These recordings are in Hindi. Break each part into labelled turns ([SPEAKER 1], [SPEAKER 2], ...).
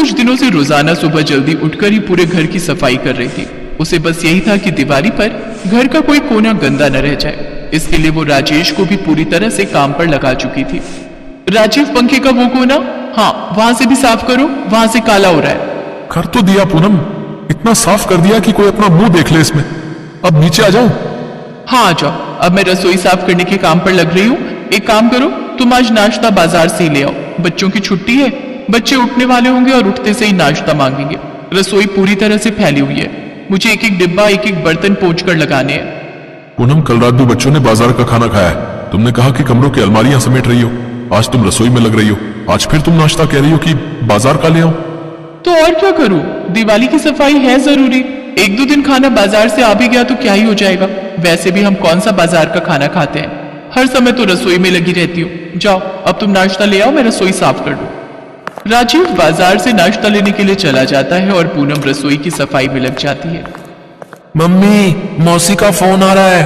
[SPEAKER 1] कुछ दिनों से रोजाना सुबह जल्दी उठकर ही पूरे घर की सफाई कर रही थी। उसे बस यही था कि दिवाली पर घर का कोई कोना गंदा न रह जाए। इसके लिए वो राजेश को भी पूरी तरह से काम पर लगा चुकी थी। राजीव, पंखे का वो कोना, हाँ वहां से भी साफ करो, वहां से काला हो रहा है।
[SPEAKER 2] कर तो दिया पूनम, इतना साफ कर दिया कि कोई अपना मुंह देख ले इसमें। अब नीचे आ जाओ।
[SPEAKER 1] हाँ आ जाओ, अब मैं रसोई साफ करने के काम पर लग रही हूँ। एक काम करो, तुम आज नाश्ता बाजार से ही ले आओ। बच्चों की छुट्टी है, बच्चे उठने वाले होंगे और उठते से ही नाश्ता मांगेंगे। रसोई पूरी तरह से फैली हुई है, मुझे एक एक डिब्बा एक एक बर्तन पोंछ कर लगाने हैं।
[SPEAKER 2] पूनम, कल रात भी बच्चों ने बाजार का खाना खाया है। तुमने कहा कि कमरों की अलमारियां समेट रही हो, आज तुम रसोई में लग रही हो, आज फिर तुम नाश्ता कह रही हो कि बाजार का ले आओ।
[SPEAKER 1] तो और क्या करूं, दिवाली की सफाई है जरूरी। एक दो दिन खाना बाजार से आ भी गया तो क्या ही हो जाएगा। वैसे भी हम कौन सा बाजार का खाना खाते हैं, हर समय तो रसोई में लगी रहती हूँ। जाओ अब तुम नाश्ता ले आओ, मैं रसोई साफ कर दूं। राजीव बाजार से नाश्ता लेने के लिए चला जाता है और पूनम रसोई की सफाई में लग जाती है।
[SPEAKER 3] मम्मी, मौसी का फोन आ रहा है।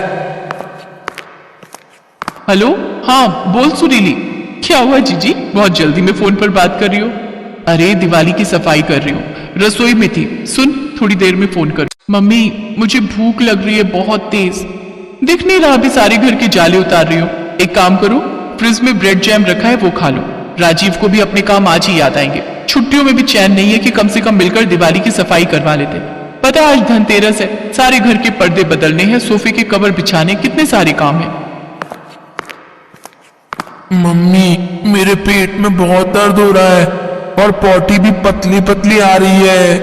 [SPEAKER 1] हेलो, हाँ बोल सुरीली। क्या हुआ जीजी, बहुत जल्दी में फोन पर बात कर रही हो? अरे दिवाली की सफाई कर रही हूँ, रसोई में थी। सुन, थोड़ी देर में फोन कर। मम्मी मुझे भूख लग रही है बहुत तेज, दिख नहीं रहा अभी सारे घर के जाले उतार रही हूँ। एक काम करो, फ्रिज में ब्रेड जैम रखा है वो खा लो। राजीव को भी अपने काम आज ही याद आएंगे। छुट्टियों में भी चैन नहीं है कि कम से कम मिलकर दिवाली की सफाई करवा लेते। पता है आज धनतेरस है, सारे घर के पर्दे बदलने हैं, सोफे के कवर बिछाने, कितने सारे काम हैं।
[SPEAKER 3] मम्मी, मेरे पेट में बहुत दर्द हो रहा है और पॉटी भी पतली पतली आ रही है।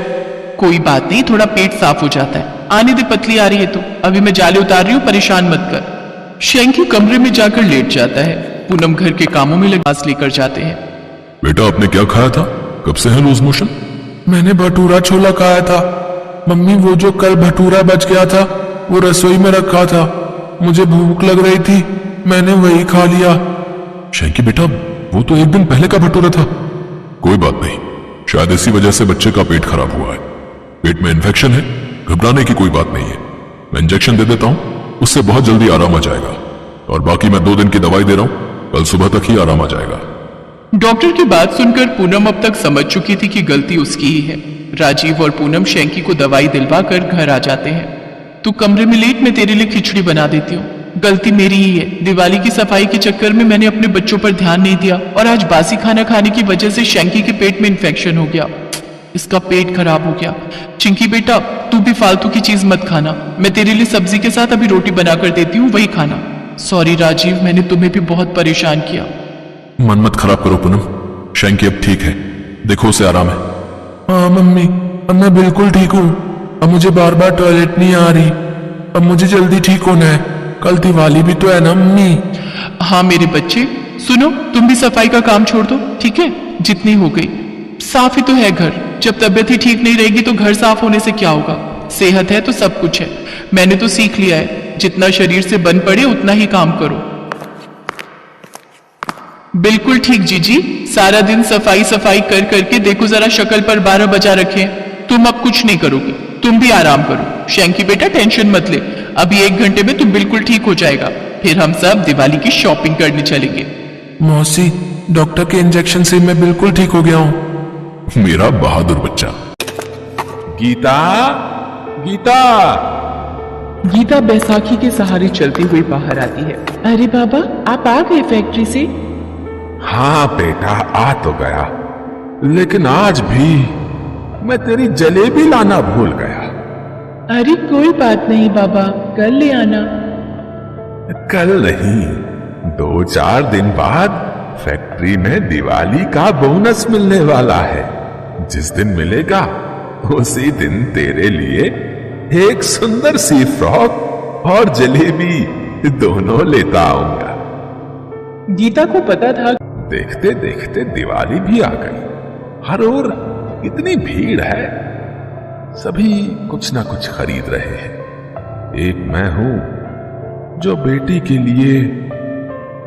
[SPEAKER 1] कोई बात नहीं, थोड़ा पेट साफ हो जाता है, आने दे। पतली आ रही है तो अभी मैं जाले उतार रही हूँ, परेशान मत कर। शैंकी कमरे में जाकर लेट जाता है। पूनम घर के कामों में सांस लेकर जाते हैं।
[SPEAKER 2] बेटा, आपने क्या खाया था? कब से है लूज मोशन?
[SPEAKER 3] मैंने भटूरा छोला खाया था। मम्मी, वो जो कल भटूरा बच गया था वो रसोई में रखा था, मुझे भूख लग रही थी, मैंने वही खा लिया।
[SPEAKER 2] शैंकी बेटा, वो तो एक दिन पहले का भटूरा था। कोई बात नहीं, शायद इसी वजह से बच्चे का पेट खराब हुआ है। पेट में इन्फेक्शन है, घबराने की कोई बात नहीं है। मैं इंजेक्शन दे देता हूँ, उससे बहुत जल्दी आराम आ जाएगा। और बाकी मैं 2 दिन की दवाई दे रहा हूँ, कल सुबह तक ही आराम आ जाएगा।
[SPEAKER 1] डॉक्टर की बात सुनकर पूनम अब तक समझ चुकी थी कि गलती उसकी ही है। राजीव और पूनम शैंकी को दवाई दिलवा कर घर आ जाते हैं। तू कमरे में लेट, मैं तेरे लिए खिचड़ी बना देती हूँ। गलती मेरी ही है, दिवाली की सफाई के चक्कर में मैंने अपने बच्चों पर ध्यान नहीं दिया और आज बासी खाना खाने की वजह से शैंकी के पेट में इन्फेक्शन हो गया। इसका पेट खराब हो गया। चिंकी बेटा, तू भी फालतू की चीज मत खाना, मैं तेरे लिए सब्जी के साथ अभी रोटी बना कर देती हूँ, वही खाना। सॉरी राजीव, मैंने तुम्हें भी बहुत परेशान किया।
[SPEAKER 2] मन मत खराब करो पूनम, शैंकी अब ठीक है, देखो उसे आराम है।
[SPEAKER 3] हाँ मम्मी, अब मैं बिल्कुल ठीक हूँ। अब मुझे बार बार टॉयलेट नहीं आ रही। अब मुझे जल्दी ठीक होना है, कल दिवाली भी तो है ना मम्मी।
[SPEAKER 1] हाँ मेरे बच्चे, सुनो, तुम भी सफाई का काम छोड़ दो, ठीक है? जितनी हो गई, साफ ही तो है घर। जब तबीयत ही ठीक नहीं रहेगी तो घर साफ होने से क्या होगा? सेहत है तो सब कुछ है। मैंने तो सीख लिया है, जितना शरीर से बन पड़े उतना ही काम करो। बिल्कुल ठीक जीजी, सारा दिन सफाई सफाई कर करके देखो जरा शक्ल पर 12 बजा रखे। तुम अब कुछ नहीं करोगी, तुम भी आराम करो। शैंकी बेटा टेंशन मत ले, अभी 1 घंटे में तुम बिल्कुल ठीक हो जाएगा। फिर हम सब दिवाली की शॉपिंग करने चलेंगे।
[SPEAKER 3] मौसी, डॉक्टर के इंजेक्शन से मैं बिल्कुल ठीक हो गया हूँ।
[SPEAKER 2] मेरा बहादुर बच्चा।
[SPEAKER 4] गीता, गीता।
[SPEAKER 1] गीता बैसाखी के सहारे चलती हुई बाहर आती है। अरे बाबा, आप आ गए फैक्ट्री से?
[SPEAKER 4] हाँ बेटा, आ तो गया, लेकिन आज भी मैं तेरी जलेबी लाना भूल गया।
[SPEAKER 1] अरे कोई बात नहीं बाबा, कल ले आना।
[SPEAKER 4] कल नहीं, 2-4 दिन बाद फैक्ट्री में दिवाली का बोनस मिलने वाला है। जिस दिन मिलेगा उसी दिन तेरे लिए एक सुंदर सी फ्रॉक और जलेबी दोनों लेता आऊंगा।
[SPEAKER 1] गीता को पता था।
[SPEAKER 4] देखते देखते दिवाली भी आ गई। हर ओर इतनी भीड़ है, सभी कुछ ना कुछ खरीद रहे हैं। एक मैं हूं जो बेटी के लिए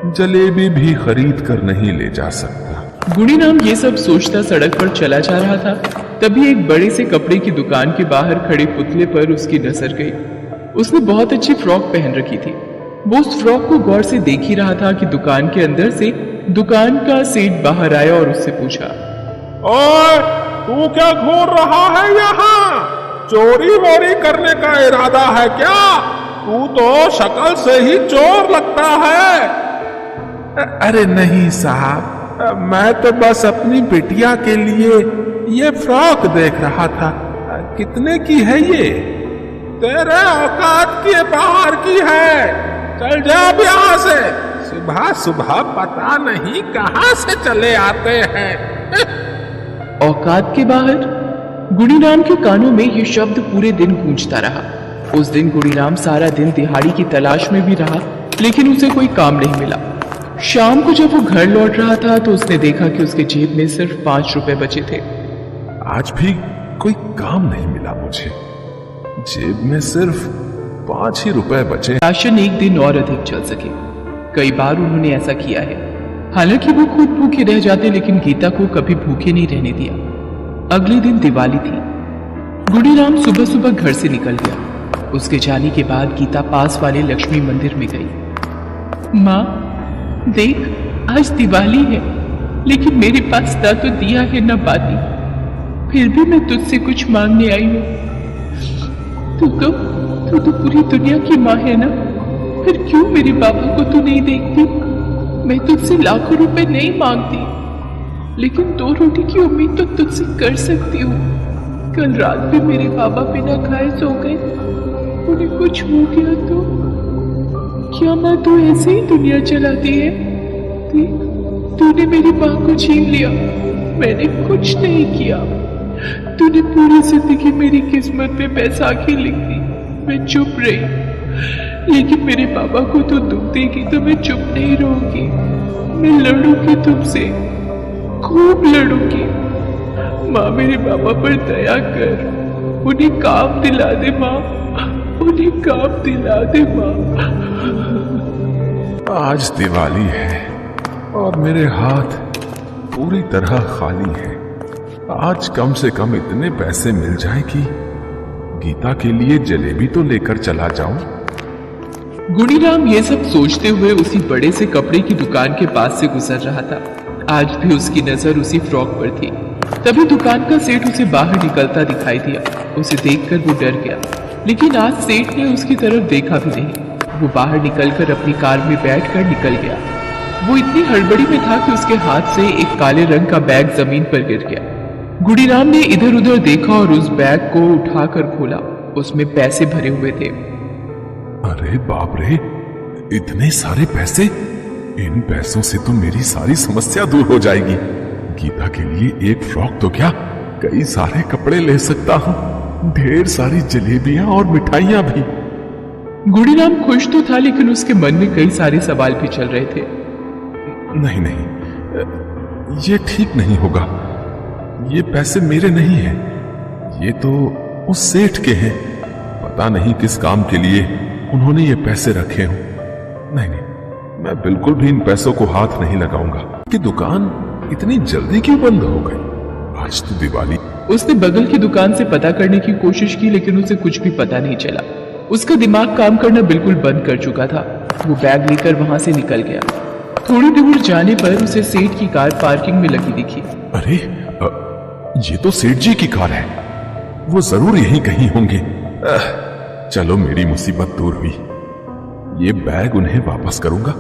[SPEAKER 4] जलेबी भी खरीद कर नहीं ले जा सकता।
[SPEAKER 1] गुणी नाम ये सब सोचता सड़क पर चला जा रहा था। तभी एक बड़े से कपड़े की दुकान के बाहर खड़े पुतले पर उसकी नजर गई। उसने बहुत अच्छी फ्रॉक पहन रखी थी। वो उस फ्रॉक को गौर से देख ही रहा था कि दुकान के अंदर से दुकान का सेठ बाहर आया और उससे पूछा,
[SPEAKER 4] ओए तू क्या घूर रहा है यहाँ? चोरी वोरी करने का इरादा है क्या? तू तो शक्ल से ही चोर लगता है। अरे नहीं साहब, मैं तो बस अपनी बिटिया के लिए ये फ्रॉक देख रहा था। कितने की है ये? तेरे औकात के बाहर की है। चल जा अब यहाँ से। सुबह सुबह पता नहीं कहाँ से चले आते हैं।
[SPEAKER 1] औकात के बाहर? गुणीराम के कानों में ये शब्द पूरे दिन गूंजता रहा। उस दिन गुणीराम सारा दिन दिहाड़ी की तलाश में भी रहा, लेकिन उसे कोई काम नहीं मिला। शाम को जब वो घर लौट रहा था तो उसने देखा कि उसके जेब में सिर्फ 5 रुपए बचे थे।
[SPEAKER 4] आज भी कोई काम नहीं मिला मुझे। जेब में सिर्फ 5 ही रुपए बचे।
[SPEAKER 1] राशन एक दिन और अधिक चल सके। कई बार उन्होंने ऐसा किया है। हालांकि वो खुद भूखे रह जाते, लेकिन गीता को कभी भूखे नहीं रहने दिया। अगले दिन दिवाली थी। गुणीराम सुबह सुबह घर से निकल गया। उसके जाने के बाद गीता पास वाले लक्ष्मी मंदिर में गई। माँ देख, आज दिवाली है, लेकिन मेरे पास ना तो दिया है ना बाती। फिर भी मैं तुझसे कुछ मांगने आई हूँ। तू तो पूरी दुनिया की माँ है ना, फिर क्यों मेरे पापा को तू नहीं देखती? मैं तुझसे लाखों रुपए नहीं मांगती, लेकिन 2 रोटी की उम्मीद तो तुझसे कर सकती हूँ। कल रात भी मेरे पापा बिना खाए सो गए। उन्हें कुछ हो गया तो क्या माँ तू ऐसे ही दुनिया चलाती है? तूने मेरी माँ को छीन लिया। मैंने कुछ नहीं किया। तूने पूरी जिंदगी मेरी किस्मत पे बैसाखी लिख दी। मैं चुप रही, लेकिन मेरे पापा को तो दुख देगी तो मैं चुप नहीं रहूंगी। मैं लड़ूंगी तुमसे, खूब लड़ूंगी। माँ मेरे पापा पर दया कर, उन्हें काम दिला दे माँ, उन्हें काम दिला दे माँ।
[SPEAKER 4] आज दिवाली है और मेरे हाथ पूरी तरह खाली हैं। आज कम से कम इतने पैसे मिल जाए कि गीता के लिए जलेबी तो लेकर चला जाऊं।
[SPEAKER 1] गुणीराम ये सब सोचते हुए उसी बड़े से कपड़े की दुकान के पास से गुजर रहा था। आज भी उसकी नजर उसी फ्रॉक पर थी। तभी दुकान का सेठ उसे बाहर निकलता दिखाई दिया। उसे देखकर वो डर गया, लेकिन आज सेठ ने उसकी तरफ देखा भी नहीं। वो बाहर निकलकर अपनी कार में बैठकर निकल गया। वो इतनी हड़बड़ी में था कि उसके हाथ से एक काले रंग का बैग जमीन पर गिर गया। गुणीराम ने इधर उधर देखा और उस बैग को उठाकर खोला। उसमें पैसे भरे हुए थे।
[SPEAKER 4] अरे बाप रे, इतने सारे पैसे! इन पैसों से तो मेरी सारी समस्या दूर हो जाएगी। गीता के लिए एक फ्रॉक तो क्या, कई सारे कपड़े ले सकता हूँ, ढेर सारी जलेबियां और मिठाइयां भी।
[SPEAKER 1] गुणीराम खुश तो था, लेकिन उसके मन में कई सारे सवाल भी चल रहे थे।
[SPEAKER 4] नहीं नहीं, ये ठीक नहीं होगा। ये पैसे मेरे नहीं हैं, ये तो उस सेठ के हैं। पता नहीं किस काम के लिए उन्होंने ये पैसे रखे हों। नहीं नहीं, मैं बिल्कुल भी इन पैसों को हाथ नहीं लगाऊंगा। कि दुकान इतनी जल्दी क्यों बंद हो गई? आज तो दिवाली।
[SPEAKER 1] उसने बगल की दुकान से पता करने की कोशिश की, लेकिन उसे कुछ भी पता नहीं चला। उसका दिमाग काम करना बिल्कुल बंद कर चुका था। वो बैग लेकर वहां से निकल गया। थोड़ी दूर जाने पर उसे सेठ की कार पार्किंग में लगी दिखी।
[SPEAKER 4] अरे ये तो सेठ जी की कार है। वो जरूर यहीं कहीं होंगे। चलो मेरी मुसीबत दूर हुई। ये बैग उन्हें वापस करूंगा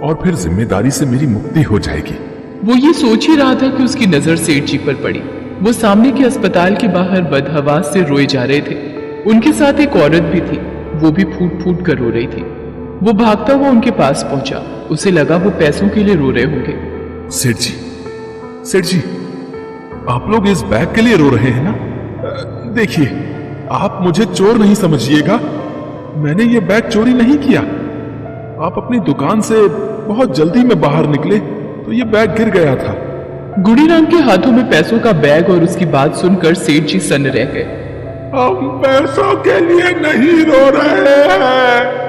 [SPEAKER 4] और फिर जिम्मेदारी से मेरी मुक्ति हो जाएगी।
[SPEAKER 1] वो ये सोच ही रहा था कि उसकी नजर सेठ जी पर पड़ी। वो सामने के अस्पताल के बाहर बदहवास से रोए जा रहे थे। उनके साथ एक औरत भी थी, वो भी फूट फूट कर रो रही थी। वो भागता हुआ उनके पास पहुंचा। उसे लगा वो पैसों के लिए रो रहे होंगे।
[SPEAKER 4] सेठ जी, आप लोग इस बैग के लिए रो रहे हैं ना? देखिए, आप मुझे चोर नहीं समझिएगा। मैंने ये बैग चोरी नहीं किया। आप अपनी दुकान से बहुत जल्दी में बाहर निकले तो ये बैग गिर गया था।
[SPEAKER 1] गुणीराम के हाथों में पैसों का बैग और उसकी बात सुनकर सेठ जी सन्न रह गए।
[SPEAKER 4] हम पैसों के लिए नहीं रो रहे हैं।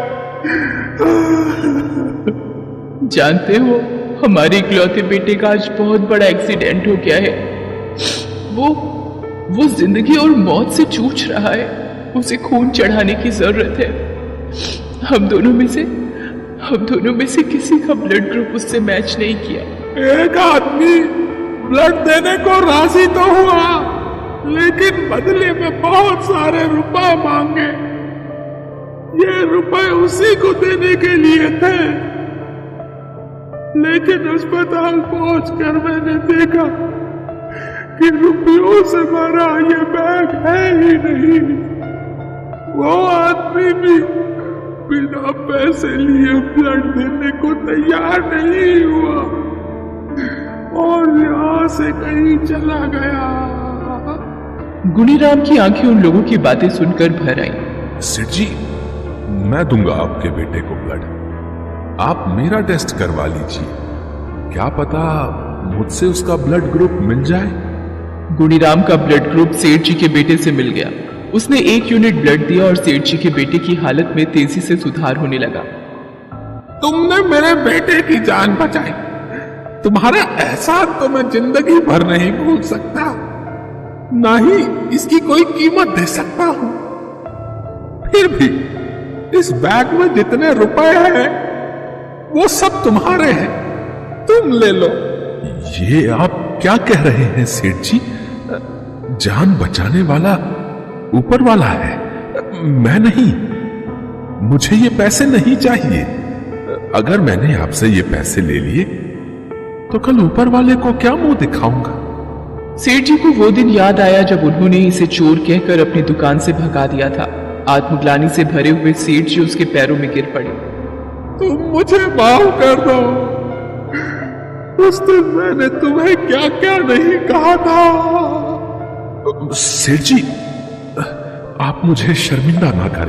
[SPEAKER 1] जानते हो, हमारे इकलौते बेटे का आज बहुत बड़ा एक्सीडेंट हो गया है। वो जिंदगी और मौत से जूझ रहा है। उसे खून चढ़ाने की जरूरत है। हम दोनों में से किसी का ब्लड ग्रुप उससे मैच नहीं किया।
[SPEAKER 4] एक आदमी ब्लड देने को राजी तो हुआ, लेकिन बदले में बहुत सारे रुपए मांगे। ये रुपए उसी को देने के लिए थे, लेकिन अस्पताल पहुंचकर मैंने देखा कि रुपयों से भरा ये बैग है ही नहीं। वो आदमी भी बिना पैसे लिए ब्लड देने को तैयार नहीं हुआ और यहाँ से कहीं चला गया।
[SPEAKER 1] गुणीराम की आंखें उन लोगों की बातें सुनकर भर आईं।
[SPEAKER 4] सेठ जी, मैं दूंगा आपके बेटे को ब्लड। आप मेरा टेस्ट करवा लीजिए, क्या पता मुझसे उसका ब्लड ग्रुप मिल जाए।
[SPEAKER 1] गुणीराम का ब्लड ग्रुप सेठ जी के बेटे से मिल गया। उसने 1 यूनिट ब्लड दिया और सेठ जी के बेटे की हालत में तेजी से सुधार होने लगा।
[SPEAKER 4] तुमने मेरे बेटे की जान बचाई। तुम्हारा एहसान तो मैं जिंदगी भर नहीं भूल सकता, ना ही इसकी कोई कीमत दे सकता हूं। फिर भी इस बैग में जितने रुपए हैं वो सब तुम्हारे हैं, तुम ले लो। ये आप क्या कह रहे हैं सेठ जी? जान बचाने वाला ऊपर वाला है, मैं नहीं। मुझे ये पैसे नहीं चाहिए। अगर मैंने आपसे ये पैसे ले लिए तो कल ऊपर वाले को क्या मुंह दिखाऊंगा।
[SPEAKER 1] सेठ जी को वो दिन याद आया जब उन्होंने इसे चोर कहकर अपनी दुकान से भगा दिया था। आत्मग्लानि से भरे हुए सेठ जी उसके पैरों में गिर पड़े।
[SPEAKER 4] तुम मुझे माफ कर दो। उस दिन मैंने तुम्हें क्या क्या नहीं कहा था। सेठ जी, आप मुझे शर्मिंदा ना करें।